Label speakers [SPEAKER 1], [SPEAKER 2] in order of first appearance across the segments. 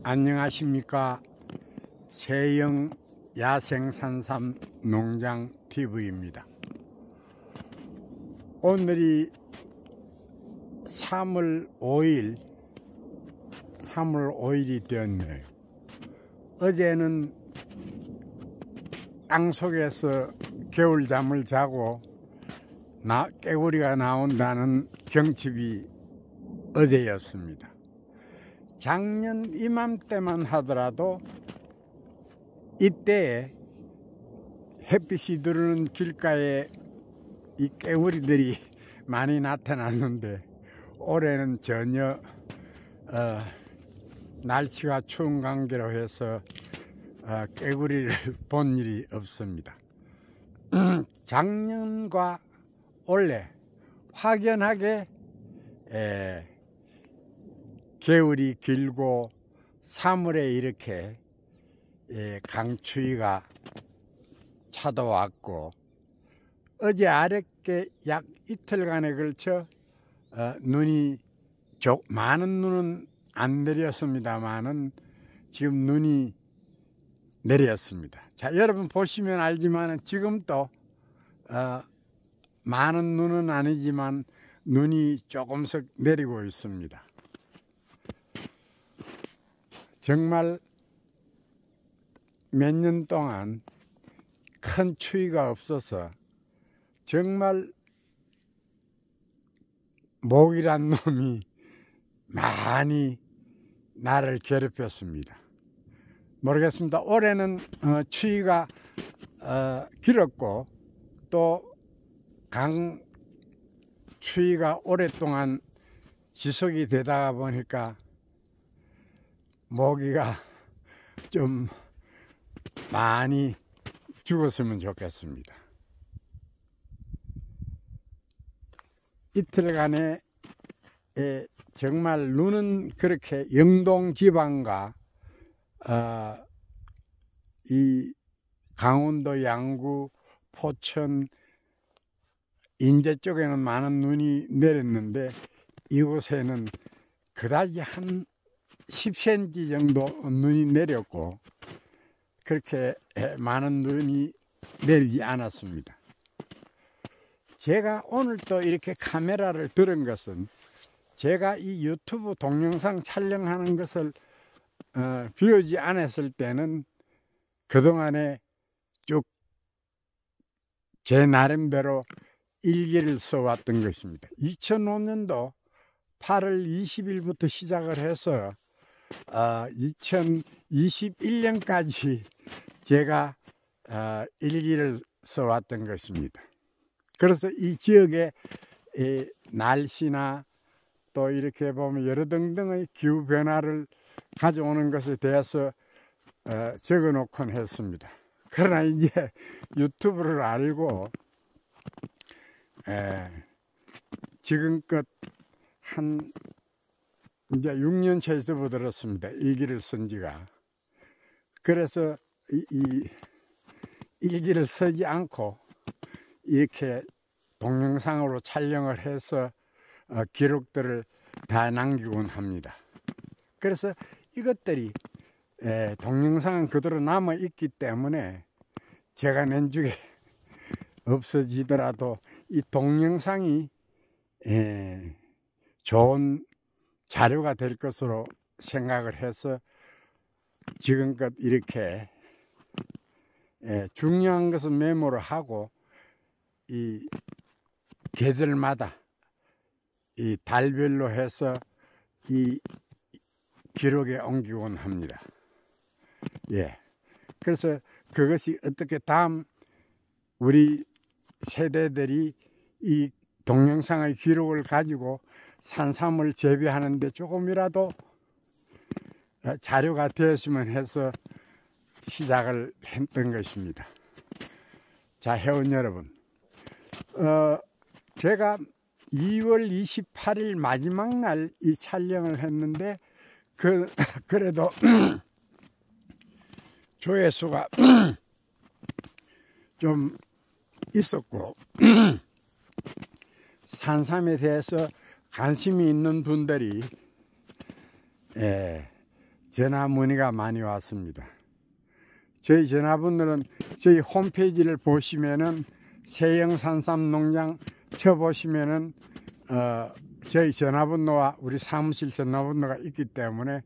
[SPEAKER 1] 안녕하십니까. 세영 야생산삼 농장 TV입니다. 오늘이 3월 5일이 되었네요. 어제는 땅속에서 겨울잠을 자고 깨구리가 나온다는 경칩이 어제였습니다. 작년 이맘때만 하더라도 이때에 햇빛이 들어오는 길가에 이 깨구리들이 많이 나타났는데, 올해는 전혀 날씨가 추운 관계로 해서 깨구리를 본 일이 없습니다. 작년과 올해 확연하게 겨울이 길고 3월에 이렇게 강추위가 찾아왔고, 어제 아랫게 약 이틀간에 걸쳐 눈이 많은 눈은 안 내렸습니다만은 지금 눈이 내렸습니다. 자, 여러분 보시면 알지만 지금도 많은 눈은 아니지만 눈이 조금씩 내리고 있습니다. 정말 몇 년 동안 큰 추위가 없어서 정말 모기란 놈이 많이 나를 괴롭혔습니다. 모르겠습니다. 올해는 추위가 길었고 또 강추위가 오랫동안 지속이 되다 보니까 모기가 좀 많이 죽었으면 좋겠습니다. 이틀간에 정말 눈은 그렇게 영동 지방과 이 강원도 양구, 포천, 인제 쪽에는 많은 눈이 내렸는데, 이곳에는 그다지 한 10cm 정도 눈이 내렸고 그렇게 많은 눈이 내리지 않았습니다. 제가 오늘 또 이렇게 카메라를 들은 것은, 제가 이 유튜브 동영상 촬영하는 것을 비우지 않았을 때는 그동안에 쭉 제 나름대로 일기를 써왔던 것입니다. 2005년도 8월 20일부터 시작을 해서 2021년까지 제가 일기를 써왔던 것입니다. 그래서 이 지역의 날씨나 또 이렇게 보면 여러 등등의 기후 변화를 가져오는 것에 대해서 적어 놓곤 했습니다. 그러나 이제 유튜브를 알고 지금껏 한 이제 6년째 접어들었습니다. 일기를 쓴 지가. 그래서 이 일기를 쓰지 않고 이렇게 동영상으로 촬영을 해서 기록들을 다 남기곤 합니다. 그래서 이것들이 동영상은 그대로 남아 있기 때문에 제가 나중에 없어지더라도 이 동영상이 좋은 자료가 될 것으로 생각을 해서 지금껏 이렇게 중요한 것은 메모를 하고 이 계절마다 이 달별로 해서 이 기록에 옮기곤 합니다. 그래서 그것이 어떻게 다음 우리 세대들이 이 동영상의 기록을 가지고 산삼을 재배하는데 조금이라도 자료가 되었으면 해서 시작을 했던 것입니다. 자, 회원 여러분, 제가 2월 28일 마지막 날 이 촬영을 했는데 그래도 조회수가 좀 있었고 산삼에 대해서 관심이 있는 분들이 전화 문의가 많이 왔습니다. 저희 전화번호는 저희 홈페이지를 보시면은 세영산삼농장 쳐보시면은 저희 전화번호와 우리 사무실 전화번호가 있기 때문에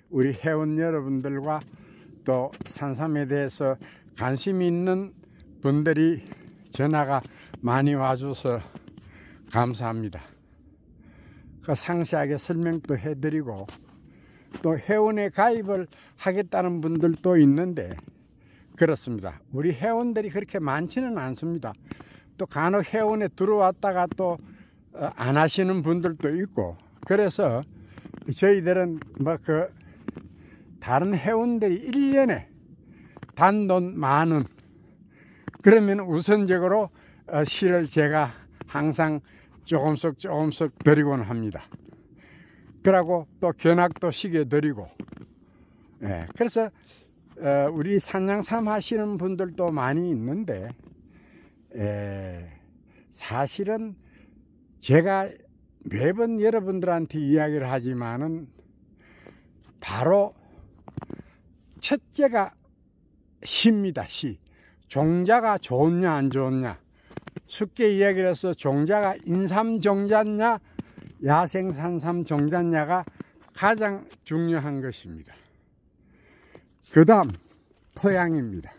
[SPEAKER 1] 우리 회원 여러분들과 또 산삼에 대해서 관심 있는 분들이 전화가 많이 와줘서 감사합니다. 그 상세하게 설명도 해드리고 또 회원에 가입을 하겠다는 분들도 있는데 그렇습니다. 우리 회원들이 그렇게 많지는 않습니다. 또 간혹 회원에 들어왔다가 또 안 하시는 분들도 있고 그래서 저희들은 다른 회원들이 1년에 단돈 10,000원 그러면 우선적으로 실을 제가 항상 조금씩 드리곤 합니다. 그러고 또 견학도 시켜드리고 그래서 우리 산양삼 하시는 분들도 많이 있는데 사실은 제가 매번 여러분들한테 이야기를 하지만은 바로 첫째가 시입니다. 시. 종자가 좋냐 안 좋냐. 쉽게 이야기를 해서 종자가 인삼종자냐 야생산삼종자냐가 가장 중요한 것입니다. 그 다음 토양입니다.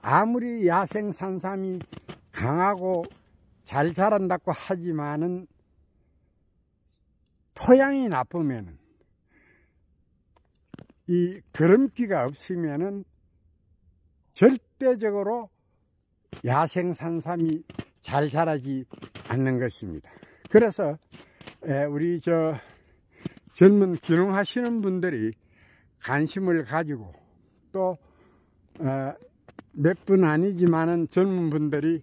[SPEAKER 1] 아무리 야생산삼이 강하고 잘 자란다고 하지만은 토양이 나쁘면은 이 거름기가 없으면은 절대적으로 야생산삼이 잘 자라지 않는 것입니다. 그래서 우리 젊은 귀농하시는 분들이 관심을 가지고 또 몇 분 아니지만은 젊은 분들이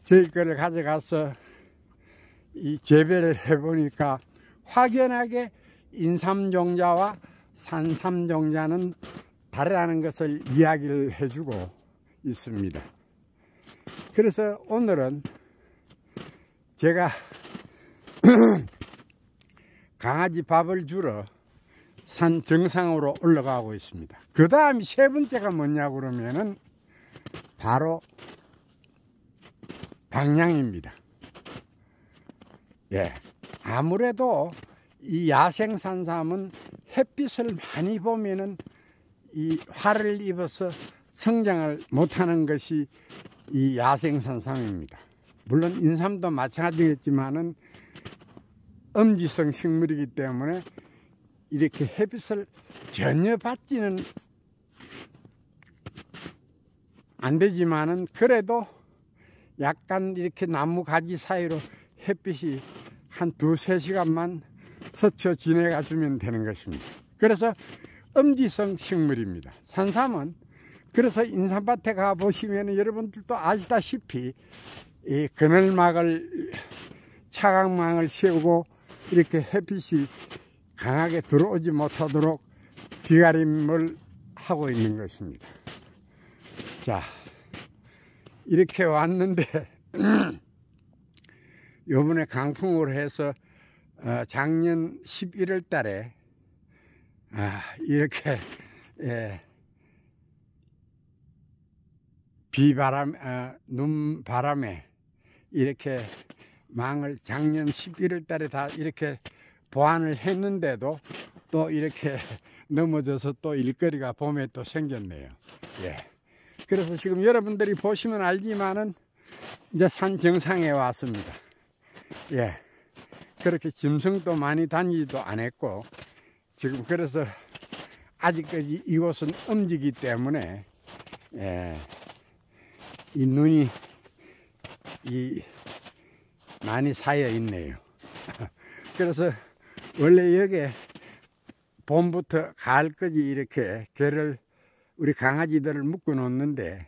[SPEAKER 1] 저희 거를 가져가서 이 재배를 해보니까 확연하게 인삼종자와 산삼종자는 다르다는 것을 이야기를 해주고 있습니다. 그래서 오늘은 제가 강아지 밥을 주러 산 정상으로 올라가고 있습니다. 그 다음 세 번째가 뭐냐고 그러면은 바로 방향입니다. 아무래도 이 야생산삼은 햇빛을 많이 보면은 이 활을 입어서 성장을 못하는 것이 이 야생산삼입니다. 물론 인삼도 마찬가지겠지만은 엄지성 식물이기 때문에 이렇게 햇빛을 전혀 받지는 안 되지만은 그래도 약간 이렇게 나무 가지 사이로 햇빛이 한 2~3시간만 스쳐 지내가 주면 되는 것입니다. 그래서 엄지성 식물입니다. 산삼은 그래서 인삼밭에 가 보시면 여러분들도 아시다시피 이 그늘막을 차광망을 씌우고 이렇게 햇빛이 강하게 들어오지 못하도록 뒤가림을 하고 있는 것입니다. 자, 이렇게 왔는데 요번에 강풍으로 해서 작년 11월 달에 이렇게 비바람, 눈바람에 이렇게 망을 작년 11월 달에 다 이렇게 보완을 했는데도 또 이렇게 넘어져서 또 일거리가 봄에 또 생겼네요. 그래서 지금 여러분들이 보시면 알지만은 이제 산 정상에 왔습니다. 그렇게 짐승도 많이 다니지도 않았고 지금 그래서 아직까지 이곳은 엄지기 때문에 이 눈이 많이 쌓여 있네요. 그래서 원래 여기에 봄부터 가을까지 이렇게 개를 우리 강아지들을 묶어 놓는데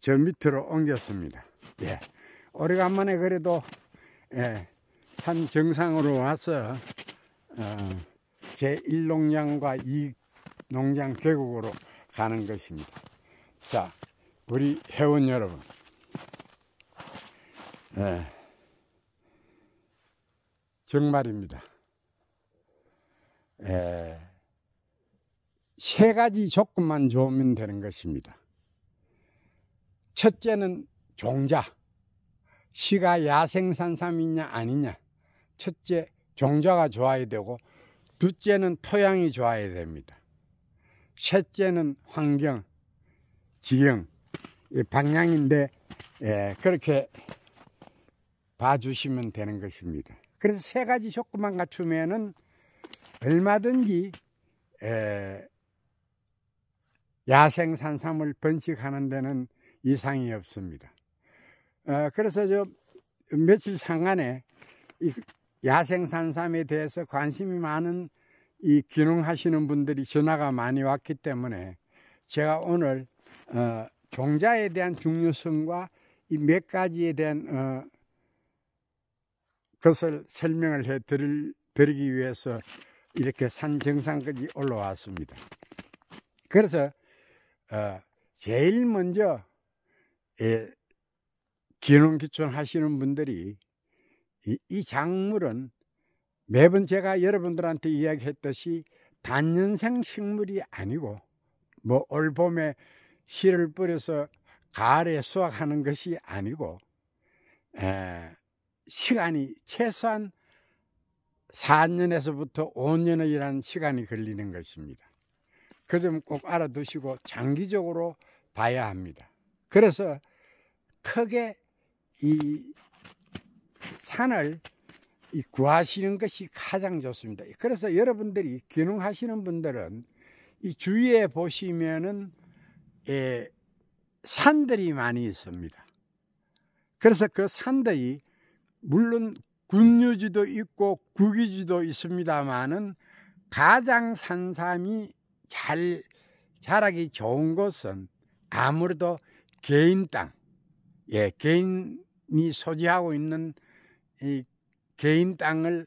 [SPEAKER 1] 저 밑으로 옮겼습니다. 오래간만에 그래도 산 정상으로 와서 제1농장과 2농장 계곡으로 가는 것입니다. 자, 우리 회원 여러분, 정말입니다. 세 가지 조건만 좋으면 되는 것입니다. 첫째는 종자, 시가 야생산삼이냐 아니냐. 첫째, 종자가 좋아야 되고, 둘째는 토양이 좋아야 됩니다. 셋째는 환경, 지형, 방향인데 그렇게 봐주시면 되는 것입니다. 그래서 세 가지 조건만 갖추면은 얼마든지 야생 산삼을 번식하는 데는 이상이 없습니다. 그래서 저 며칠 상간에 이 야생 산삼에 대해서 관심이 많은 이 귀농하시는 분들이 전화가 많이 왔기 때문에 제가 오늘 종자에 대한 중요성과 이 몇 가지에 대한 것을 설명을 해 드리기 위해서 이렇게 산 정상까지 올라왔습니다. 그래서 제일 먼저 귀농귀촌 하시는 분들이 이 작물은 매번 제가 여러분들한테 이야기했듯이 단년생 식물이 아니고 뭐 올봄에 씨를 뿌려서 가을에 수확하는 것이 아니고 시간이 최소한 4년에서부터 5년이라는 시간이 걸리는 것입니다. 그 점 꼭 알아두시고 장기적으로 봐야 합니다. 그래서 크게 이 산을 구하시는 것이 가장 좋습니다. 그래서 여러분들이 귀농하시는 분들은 이 주위에 보시면은 산들이 많이 있습니다. 그래서 그 산들이 물론 군유지도 있고 구기지도 있습니다만은 가장 산삼이 잘 자라기 좋은 곳은 아무래도 개인 땅, 개인이 소지하고 있는 이 개인 땅을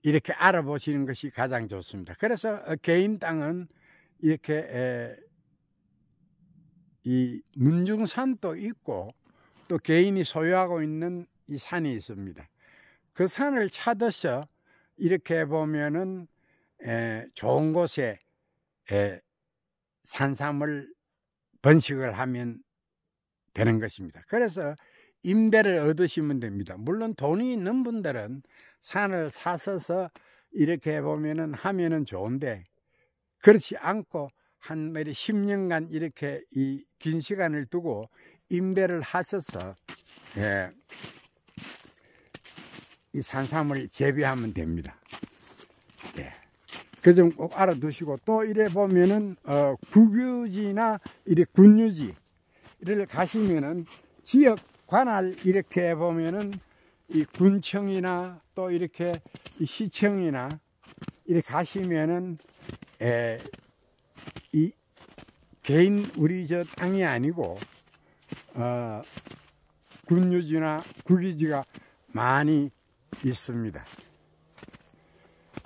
[SPEAKER 1] 이렇게 알아보시는 것이 가장 좋습니다. 그래서 개인 땅은 이렇게 이 문중산도 있고 또 개인이 소유하고 있는 이 산이 있습니다. 그 산을 찾아서 이렇게 보면은 좋은 곳에 산삼을 번식을 하면 되는 것입니다. 그래서 임대를 얻으시면 됩니다. 물론 돈이 있는 분들은 산을 사서서 이렇게 보면은 하면은 좋은데 그렇지 않고 한 10년간 이렇게 이 긴 시간을 두고 임대를 하셔서 이 산삼을 재배하면 됩니다. 그 점 꼭 알아두시고 또 이래 보면은 국유지나 이래 군유지를 가시면은 지역 관할 이렇게 보면은 이 군청이나 또 이렇게 이 시청이나 이렇게 가시면은 이 개인 우리 저 땅이 아니고 군유지나 국유지가 많이 있습니다.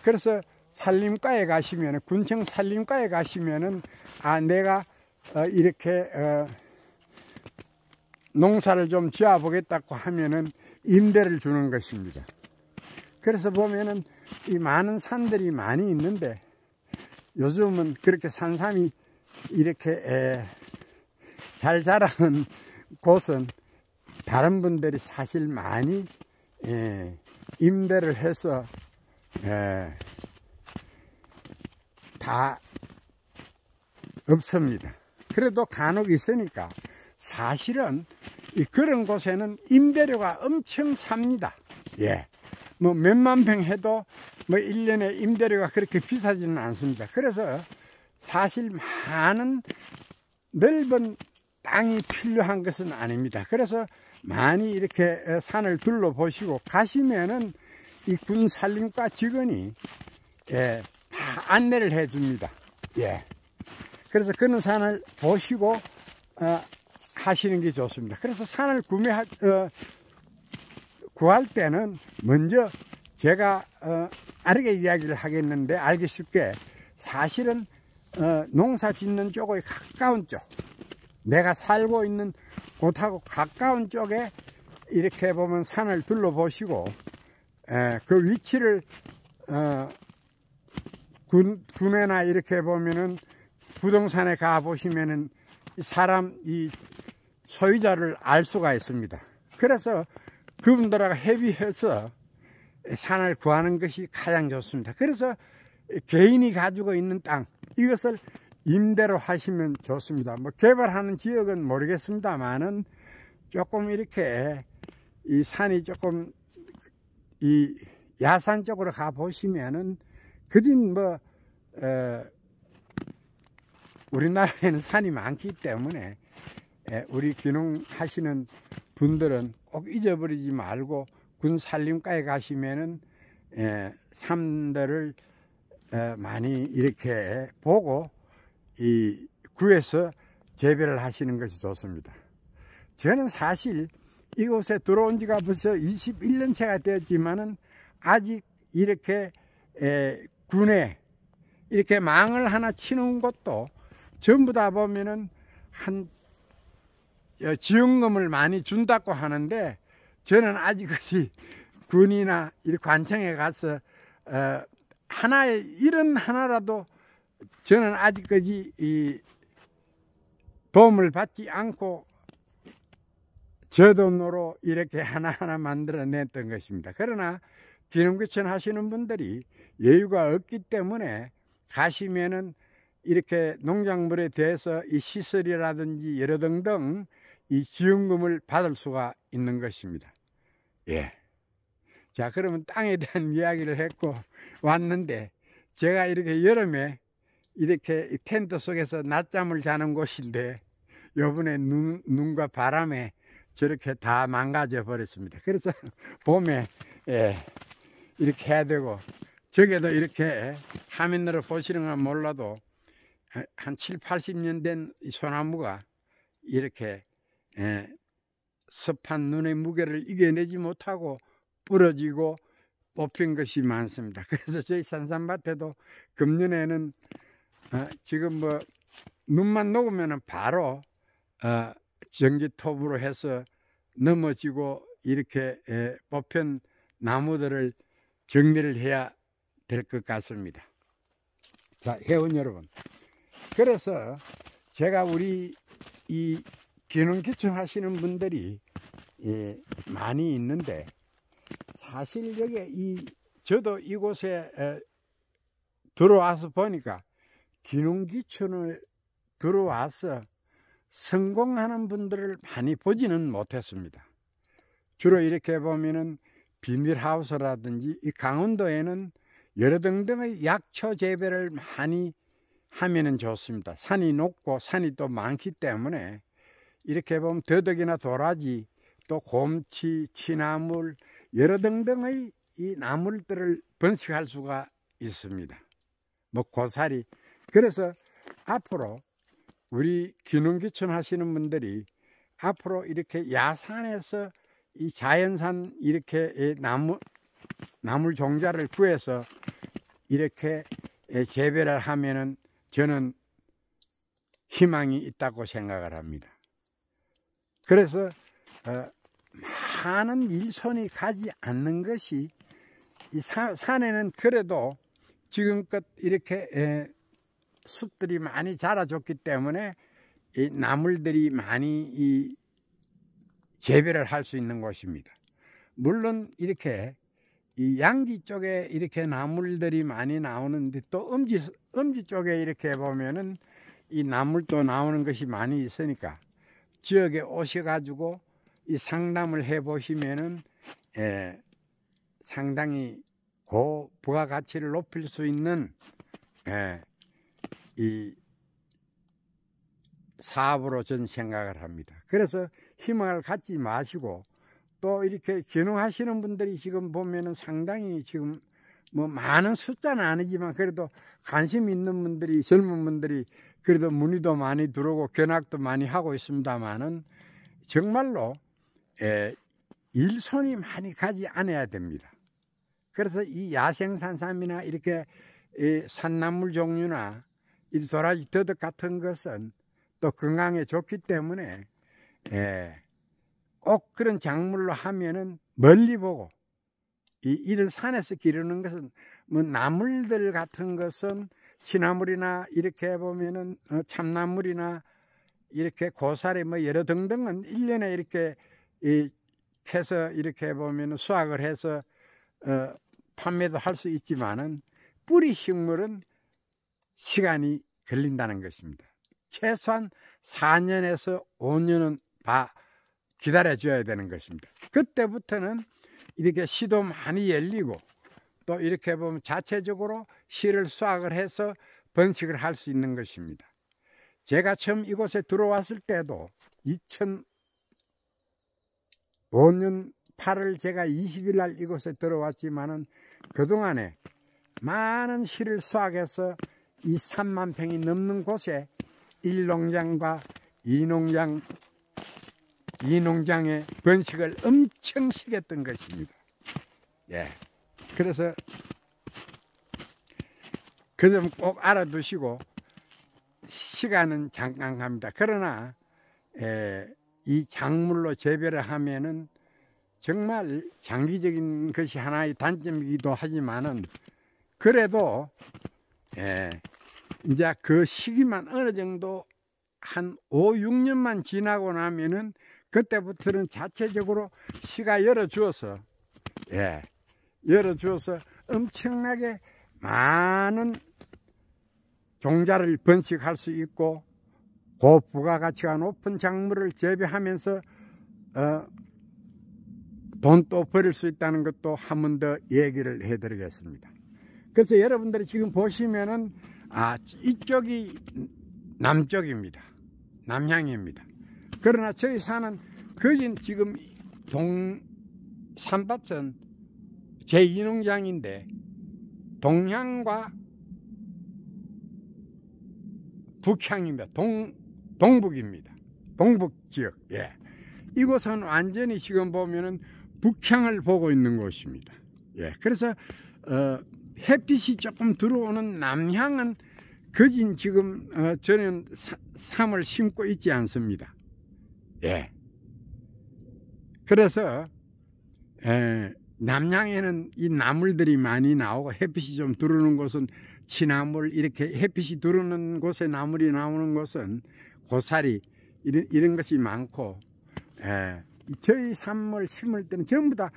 [SPEAKER 1] 그래서 산림과에 가시면은 군청 산림과에 가시면은 내가 이렇게 농사를 좀 지어 보겠다고 하면은 임대를 주는 것입니다. 그래서 보면은 이 많은 산들이 많이 있는데 요즘은 그렇게 산삼이 이렇게 잘 자라는 곳은 다른 분들이 사실 많이 임대를 해서 다 없습니다. 그래도 간혹 있으니까 사실은 그런 곳에는 임대료가 엄청 삽니다. 뭐 몇만 평 해도 뭐 1년에 임대료가 그렇게 비싸지는 않습니다. 그래서 사실 많은 넓은 땅이 필요한 것은 아닙니다. 그래서 많이 이렇게 산을 둘러보시고 가시면은 이 군산림과 직원이 다 안내를 해 줍니다. 그래서 그런 산을 보시고 하시는 게 좋습니다. 그래서 산을 구할 때는 먼저 제가 빠르게 이야기를 하겠는데 알기 쉽게 사실은 농사 짓는 쪽에 가까운 쪽, 내가 살고 있는 곳하고 가까운 쪽에 이렇게 보면 산을 둘러보시고 그 위치를 군에나 이렇게 보면은 부동산에 가 보시면은 사람 이 소유자를 알 수가 있습니다. 그래서 그분들하고 협의해서 산을 구하는 것이 가장 좋습니다. 그래서 개인이 가지고 있는 땅, 이것을 임대로 하시면 좋습니다. 뭐 개발하는 지역은 모르겠습니다만은 조금 이렇게 이 산이 조금 이 야산 쪽으로 가 보시면은 그진 뭐 우리나라에는 산이 많기 때문에 우리 귀농 하시는 분들은 꼭 잊어버리지 말고 군 산림가에 가시면은 산들을 많이 이렇게 보고 이 구해서 재배를 하시는 것이 좋습니다. 저는 사실 이곳에 들어온 지가 벌써 21년째가 되었지만은 아직 이렇게 군에 이렇게 망을 하나 치는 것도 전부 다 보면은 한 지원금을 많이 준다고 하는데 저는 아직까지 군이나 이 관청에 가서 하나의 이런 하나라도 저는 아직까지 이 도움을 받지 않고 저 돈으로 이렇게 하나하나 만들어냈던 것입니다. 그러나 귀농귀촌 하시는 분들이 여유가 없기 때문에 가시면은 이렇게 농작물에 대해서 이 시설이라든지 여러 등등 이 지원금을 받을 수가 있는 것입니다. 예. 자, 그러면 땅에 대한 이야기를 했고 왔는데, 제가 이렇게 여름에 이렇게 텐트 속에서 낮잠을 자는 곳인데 요번에 눈과 바람에 저렇게 다 망가져 버렸습니다. 그래서 봄에 이렇게 해야 되고, 저게도 이렇게 화면으로 보시는 건 몰라도 한 7, 80년 된 소나무가 이렇게 습한 눈의 무게를 이겨내지 못하고 부러지고 뽑힌 것이 많습니다. 그래서 저희 산삼밭에도 금년에는 지금 뭐 눈만 녹으면 바로 전기톱으로 해서 넘어지고 이렇게 뽑힌 나무들을 정리를 해야 될 것 같습니다. 자, 회원 여러분, 그래서 제가 우리 이 귀농귀촌 하시는 분들이 많이 있는데, 사실 여기 저도 이곳에 들어와서 보니까 귀농귀촌을 들어와서 성공하는 분들을 많이 보지는 못했습니다. 주로 이렇게 보면은 비닐하우스라든지 이 강원도에는 여러 등등의 약초 재배를 많이 하면은 좋습니다. 산이 높고 산이 또 많기 때문에 이렇게 보면 더덕이나 도라지, 또 곰치, 취나물, 여러 등등의 이 나물들을 번식할 수가 있습니다. 뭐 고사리. 그래서 앞으로 우리 귀농귀촌 하시는 분들이 앞으로 이렇게 야산에서 이 자연산 이렇게 나물 종자를 구해서 이렇게 재배를 하면은 저는 희망이 있다고 생각을 합니다. 그래서 많은 일손이 가지 않는 것이 이 산에는 그래도 지금껏 이렇게 숲들이 많이 자라줬기 때문에 이 나물들이 많이 이 재배를 할 수 있는 곳입니다. 물론 이렇게 이 양지 쪽에 이렇게 나물들이 많이 나오는데, 또 음지 쪽에 이렇게 보면은 이 나물도 나오는 것이 많이 있으니까 지역에 오셔가지고 이 상담을 해 보시면은 상당히 고 부가가치를 높일 수 있는 이 사업으로 저는 생각을 합니다. 그래서 희망을 갖지 마시고, 또 이렇게 귀농하시는 분들이 지금 보면은 상당히 지금 뭐 많은 숫자는 아니지만 그래도 관심 있는 분들이, 젊은 분들이 그래도 문의도 많이 들어오고 견학도 많이 하고 있습니다만은 정말로 일손이 많이 가지 않아야 됩니다. 그래서 이 야생산삼이나 이렇게 산나물 종류나 이 도라지, 더덕 같은 것은 또 건강에 좋기 때문에 꼭 그런 작물로 하면은 멀리 보고, 이런 산에서 기르는 것은 뭐 나물들 같은 것은 취나물이나 이렇게 보면은 참나물이나 이렇게 고사리 뭐 여러 등등은 1년에 이렇게 해서 이렇게 보면은 수확을 해서 판매도 할 수 있지만은 뿌리 식물은 시간이 걸린다는 것입니다. 최소한 4년에서 5년은 기다려 줘야 되는 것입니다. 그때부터는 이렇게 씨도 많이 열리고 또 이렇게 보면 자체적으로 씨를 수확을 해서 번식을 할 수 있는 것입니다. 제가 처음 이곳에 들어왔을 때도 2005년 8월 제가 20일 날 이곳에 들어왔지만은 그동안에 많은 씨를 수확해서 이 3만 평이 넘는 곳에 1농장과 2농장의 번식을 엄청 시켰던 것입니다. 예. 그래서 그 점 꼭 알아두시고 시간은 잠깐 갑니다. 그러나 이 작물로 재배를 하면은 정말 장기적인 것이 하나의 단점이기도 하지만은 그래도 이제 그 시기만 어느 정도 한 5, 6년만 지나고 나면은 그때부터는 자체적으로 씨가 열어주어서 엄청나게 많은 종자를 번식할 수 있고 고부가가치가 높은 작물을 재배하면서 돈도 벌일 수 있다는 것도 한 번 더 얘기를 해드리겠습니다. 그래서 여러분들이 지금 보시면은 이쪽이 남쪽입니다. 남향입니다. 그러나 저희 산은 거진 지금 산밭은 제2농장인데 동향과 북향입니다. 동북입니다. 동북 지역. 이곳은 완전히 지금 보면은 북향을 보고 있는 곳입니다. 그래서 햇빛이 조금 들어오는 남향은 거진 지금 저는 삶을 심고 있지 않습니다. 그래서 남향에는 이 나물들이 많이 나오고 햇빛이 좀 들어오는 곳은 취나물, 이렇게 햇빛이 들어오는 곳에 나물이 나오는 곳은 고사리 이런 것이 많고 저희 삶을 심을 때는 전부 다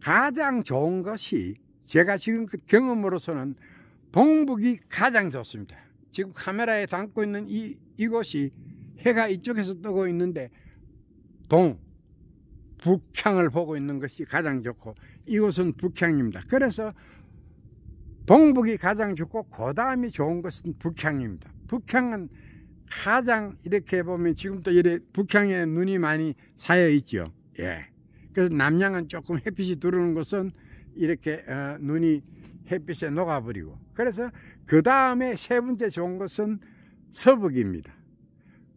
[SPEAKER 1] 가장 좋은 것이 제가 지금 그 경험으로서는 동북이 가장 좋습니다. 지금 카메라에 담고 있는 이곳이 해가 이쪽에서 뜨고 있는데 북향을 보고 있는 것이 가장 좋고 이곳은 북향입니다. 그래서 동북이 가장 좋고 그 다음이 좋은 것은 북향입니다. 북향은 가장 이렇게 보면 지금도 이래 북향에 눈이 많이 쌓여 있죠. 그래서 남향은 조금 햇빛이 들어오는 것은 이렇게 눈이 햇빛에 녹아버리고 그래서 그 다음에 세 번째 좋은 것은 서북입니다.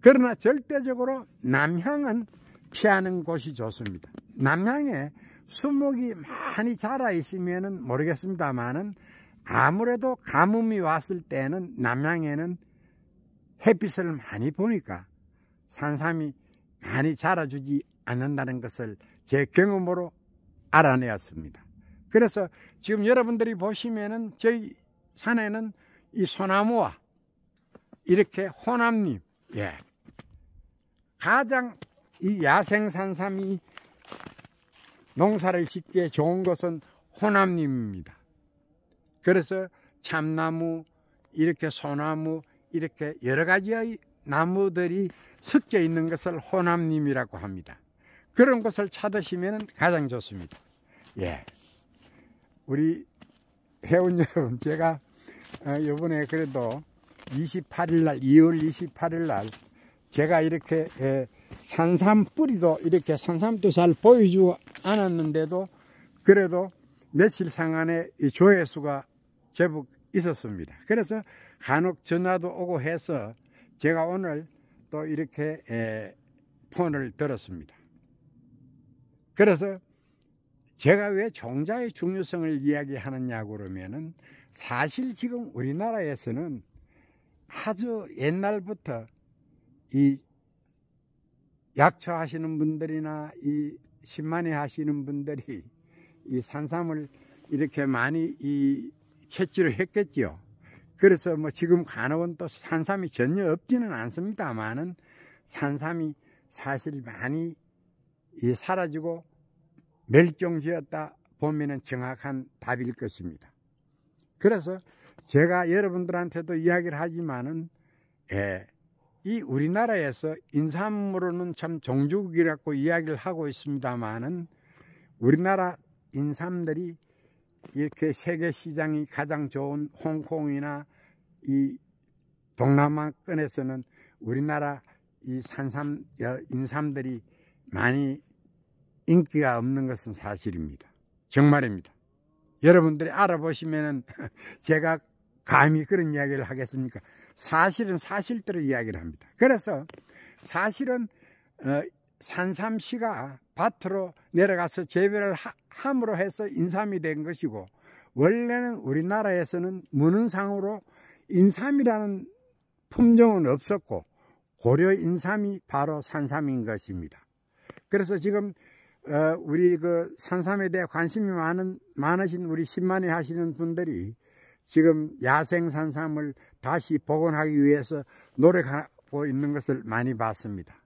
[SPEAKER 1] 그러나 절대적으로 남향은 피하는 곳이 좋습니다. 남향에 수목이 많이 자라 있으면은 모르겠습니다만은 아무래도 가뭄이 왔을 때는 남향에는 햇빛을 많이 보니까 산삼이 많이 자라주지 않는다는 것을 제 경험으로 알아내었습니다. 그래서 지금 여러분들이 보시면은 저희 산에는 이 소나무와 이렇게 호남잎, 가장 이 야생 산삼이 농사를 짓기에 좋은 것은 호남잎입니다. 그래서 참나무, 이렇게 소나무, 이렇게 여러 가지의 나무들이 섞여 있는 것을 호남잎이라고 합니다. 그런 것을 찾으시면 가장 좋습니다. 우리 회원 여러분, 제가 이번에 그래도 28일 날, 2월 28일 날 제가 이렇게 산삼 뿌리도 이렇게 산삼도 잘 보여주지 않았는데도 그래도 며칠 상안에 조회수가 제법 있었습니다. 그래서 간혹 전화도 오고 해서 제가 오늘 또 이렇게 폰을 들었습니다. 그래서 제가 왜 종자의 중요성을 이야기하느냐고 그러면은 사실 지금 우리나라에서는 아주 옛날부터 이 약초 하시는 분들이나 이 신만이 하시는 분들이 이 산삼을 이렇게 많이 채취를 했겠죠. 그래서 뭐 지금 간혹은 또 산삼이 전혀 없지는 않습니다만은 산삼이 사실 많이 사라지고 멸종되었다 보면은 정확한 답일 것입니다. 그래서 제가 여러분들한테도 이야기를 하지만은 이 우리나라에서 인삼으로는 참 종주국이라고 이야기를 하고 있습니다만은 우리나라 인삼들이 이렇게 세계 시장이 가장 좋은 홍콩이나 이 동남아권에서는 우리나라 이 인삼들이 많이 인기가 없는 것은 사실입니다. 정말입니다. 여러분들이 알아보시면은 제가 감히 그런 이야기를 하겠습니까? 사실은 사실대로 이야기를 합니다. 그래서 사실은 산삼씨가 밭으로 내려가서 재배를 함으로 해서 인삼이 된 것이고, 원래는 우리나라에서는 문헌상으로 인삼이라는 품종은 없었고 고려 인삼이 바로 산삼인 것입니다. 그래서 지금 우리 그 산삼에 대해 관심이 많으신 우리 신만회 하시는 분들이 지금 야생 산삼을 다시 복원하기 위해서 노력하고 있는 것을 많이 봤습니다.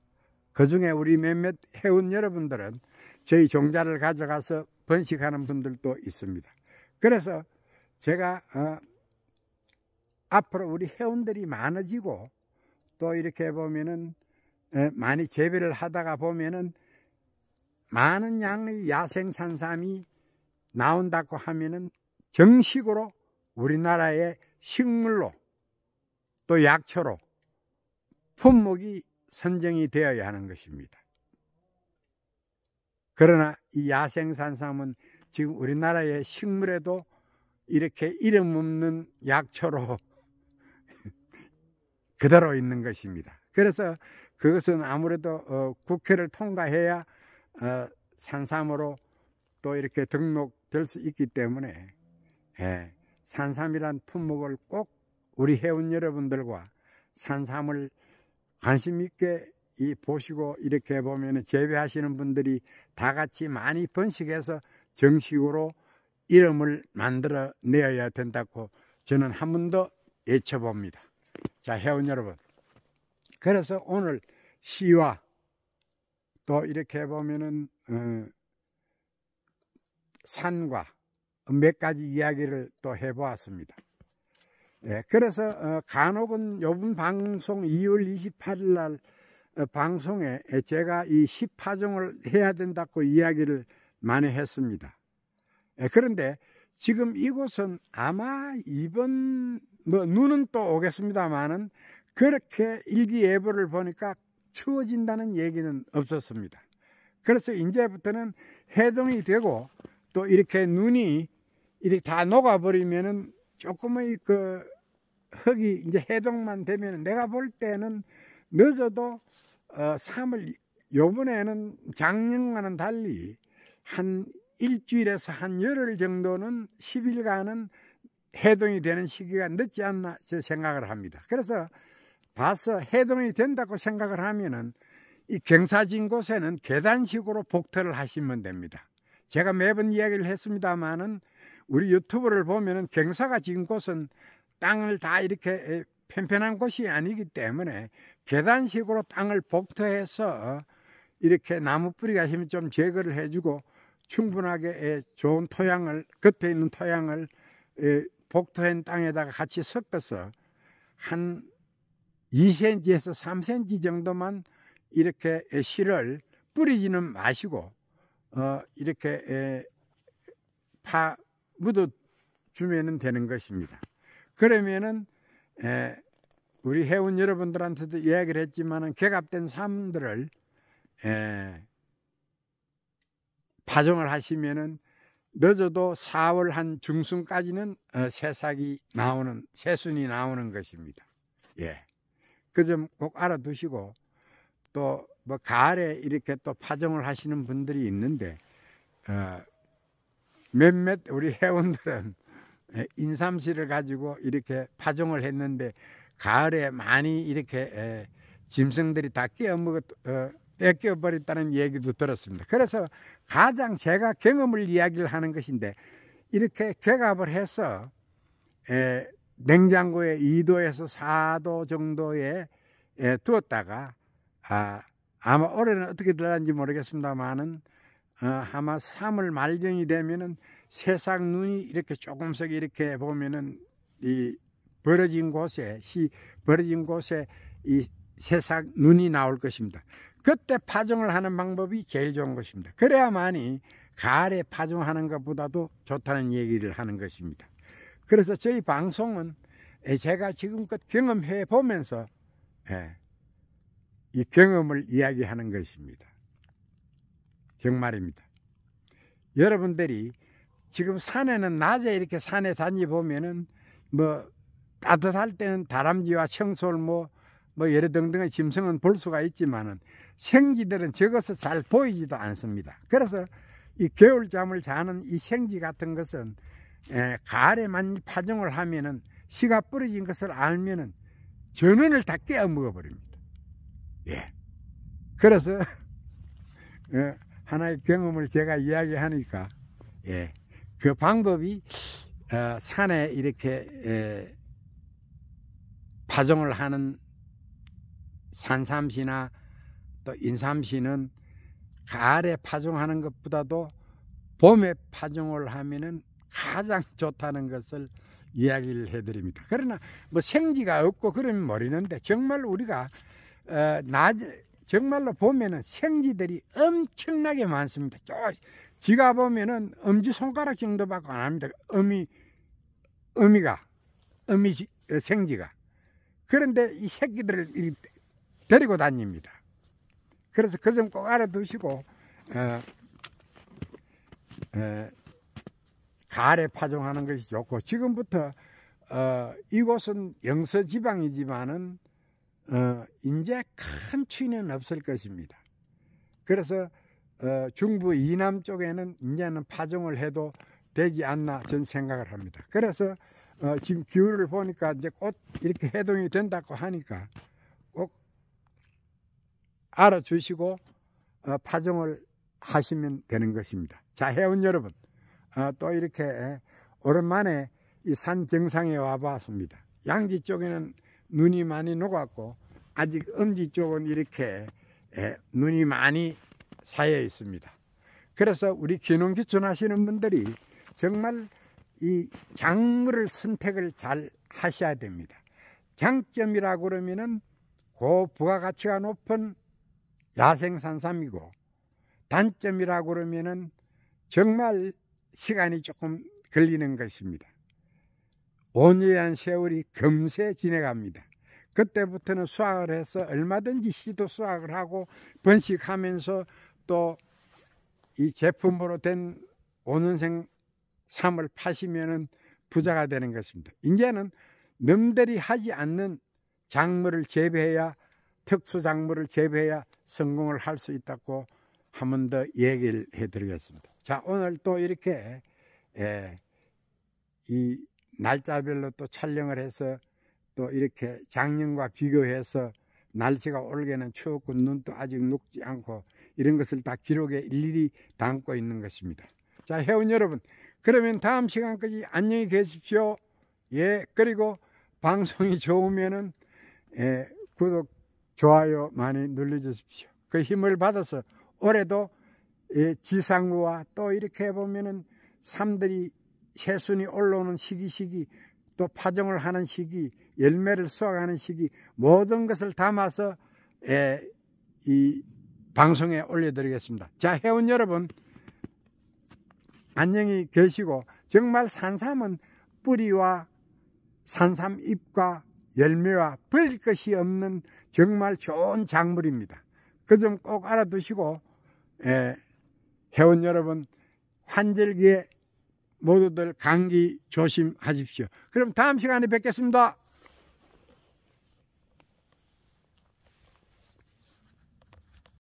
[SPEAKER 1] 그 중에 우리 몇몇 회원 여러분들은 저희 종자를 가져가서 번식하는 분들도 있습니다. 그래서 제가 앞으로 우리 회원들이 많아지고 또 이렇게 보면은 많이 재배를 하다가 보면은 많은 양의 야생 산삼이 나온다고 하면은 정식으로 우리나라의 식물로 또 약초로 품목이 선정이 되어야 하는 것입니다. 그러나 이 야생 산삼은 지금 우리나라의 식물에도 이렇게 이름 없는 약초로 그대로 있는 것입니다. 그래서 그것은 아무래도 국회를 통과해야 산삼으로 또 이렇게 등록될 수 있기 때문에 산삼이란 품목을 꼭 우리 회원 여러분들과 산삼을 관심 있게 보시고 이렇게 보면 재배하시는 분들이 다 같이 많이 번식해서 정식으로 이름을 만들어 내어야 된다고 저는 한 번 더 외쳐봅니다. 자, 회원 여러분, 그래서 오늘 시와 또 이렇게 보면은 산과 몇 가지 이야기를 또 해보았습니다. 그래서 간혹은 요번 방송 2월 28일 날 방송에 제가 이 10파종을 해야 된다고 이야기를 많이 했습니다. 그런데 지금 이곳은 아마 이번 눈은 또 오겠습니다만은 그렇게 일기예보를 보니까 추워진다는 얘기는 없었습니다. 그래서 이제부터는 해동이 되고 또 이렇게 눈이 이렇게 다 녹아버리면은 조금의 그 흙이 이제 해동만 되면 내가 볼 때는 늦어도 3월 요번에는 작년과는 달리 한 일주일에서 한 열흘 정도는 10일간은 해동이 되는 시기가 늦지 않나 저 생각을 합니다. 그래서 봐서 해동이 된다고 생각을 하면은 이 경사진 곳에는 계단식으로 복터를 하시면 됩니다. 제가 매번 이야기를 했습니다만은 우리 유튜브를 보면은 경사가 진 곳은 땅을 다 이렇게 편편한 곳이 아니기 때문에 계단식으로 땅을 복터해서 이렇게 나무 뿌리가 힘 좀 제거를 해주고 충분하게 좋은 토양을 겉에 있는 토양을 복터한 땅에다가 같이 섞어서 한 2cm에서 3cm 정도만 이렇게 씨를 뿌리지는 마시고 이렇게 묻어 주면 되는 것입니다. 그러면은 우리 회원 여러분들한테도 이야기를 했지만은 개갑된 삶들을 파종을 하시면은 늦어도 4월 한 중순까지는 새싹이 나오는, 새순이 나오는 것입니다. 그 점 꼭 알아두시고 또 뭐 가을에 이렇게 또 파종을 하시는 분들이 있는데 몇몇 우리 회원들은 인삼씨를 가지고 이렇게 파종을 했는데 가을에 많이 이렇게 짐승들이 다 뺏겨버렸다는 얘기도 들었습니다. 그래서 가장 제가 경험을 이야기를 하는 것인데 이렇게 개갑을 해서 냉장고에 2도에서 4도 정도에 두었다가 아마 올해는 어떻게 들어간지 모르겠습니다만은 아마 3월 말경이 되면은 새싹 눈이 이렇게 조금씩 이렇게 보면은 이 벌어진 곳에 이 새싹 눈이 나올 것입니다. 그때 파종을 하는 방법이 제일 좋은 것입니다. 그래야만이 가을에 파종하는 것보다도 좋다는 얘기를 하는 것입니다. 그래서 저희 방송은 제가 지금껏 경험해 보면서 이 경험을 이야기하는 것입니다. 정말입니다. 여러분들이 지금 산에는 낮에 이렇게 산에 다니보면은 뭐 따뜻할 때는 다람쥐와 청솔 뭐 여러 등등의 짐승은 볼 수가 있지만은 생쥐들은 적어서 잘 보이지도 않습니다. 그래서 이 겨울잠을 자는 이 생쥐 같은 것은 가을에만 파종을 하면은 씨가 부러진 것을 알면은 전원을 다 깨어 먹어버립니다. 그래서 하나의 경험을 제가 이야기하니까 그 방법이 산에 이렇게 파종을 하는 산삼시나 또 인삼시는 가을에 파종하는 것보다도 봄에 파종을 하면은 가장 좋다는 것을 이야기를 해드립니다. 그러나 뭐 생쥐가 없고 그러면 모르는데 정말 우리가 정말로 보면은 생쥐들이 엄청나게 많습니다. 지가 보면은 엄지손가락 정도밖에 안 합니다. 생쥐가. 그런데 이 새끼들을 데리고 다닙니다. 그래서 그 점 꼭 알아두시고 가을에 파종하는 것이 좋고, 지금부터 이곳은 영서지방이지만은 이제 큰 추위는 없을 것입니다. 그래서 중부 이남 쪽에는 이제는 파종을 해도 되지 않나 저는 생각을 합니다. 그래서 지금 기후를 보니까 이제 곧 이렇게 해동이 된다고 하니까 꼭 알아주시고 파종을 하시면 되는 것입니다. 자, 회원 여러분, 또 이렇게 오랜만에 이 산 정상에 와봤습니다. 양지 쪽에는 눈이 많이 녹았고 아직 엄지 쪽은 이렇게 눈이 많이 쌓여 있습니다. 그래서 우리 기농기촌 하시는 분들이 정말 이 작물을 선택을 잘 하셔야 됩니다. 장점이라고 그러면은 고부가가치가 높은 야생산삼이고, 단점이라고 그러면은 정말 시간이 조금 걸리는 것입니다. 5년이라는 세월이 금세 지나갑니다. 그때부터는 수확을 해서 얼마든지 씨도 수확을 하고 번식하면서 또 이 제품으로 된 5년생 삼을 파시면은 부자가 되는 것입니다. 이제는 남들이 하지 않는 작물을 재배해야, 특수 작물을 재배해야 성공을 할 수 있다고 한 번 더 얘기를 해드리겠습니다. 자, 오늘 또 이렇게 이 날짜별로 또 촬영을 해서 또 이렇게 작년과 비교해서 날씨가 올해는 추웠고 눈도 아직 녹지 않고 이런 것을 다 기록에 일일이 담고 있는 것입니다. 자, 회원 여러분, 그러면 다음 시간까지 안녕히 계십시오. 그리고 방송이 좋으면은 구독, 좋아요 많이 눌러주십시오. 그 힘을 받아서 올해도 지상루와 또 이렇게 보면은 삼들이 새순이 올라오는 시기 또 파종을 하는 시기, 열매를 수확하는 시기, 모든 것을 담아서 이 방송에 올려드리겠습니다. 자, 회원 여러분, 안녕히 계시고, 정말 산삼은 뿌리와 산삼 잎과 열매와 버릴 것이 없는 정말 좋은 작물입니다. 그 점 꼭 알아두시고, 회원 여러분, 환절기에 모두들 감기 조심하십시오. 그럼 다음 시간에 뵙겠습니다.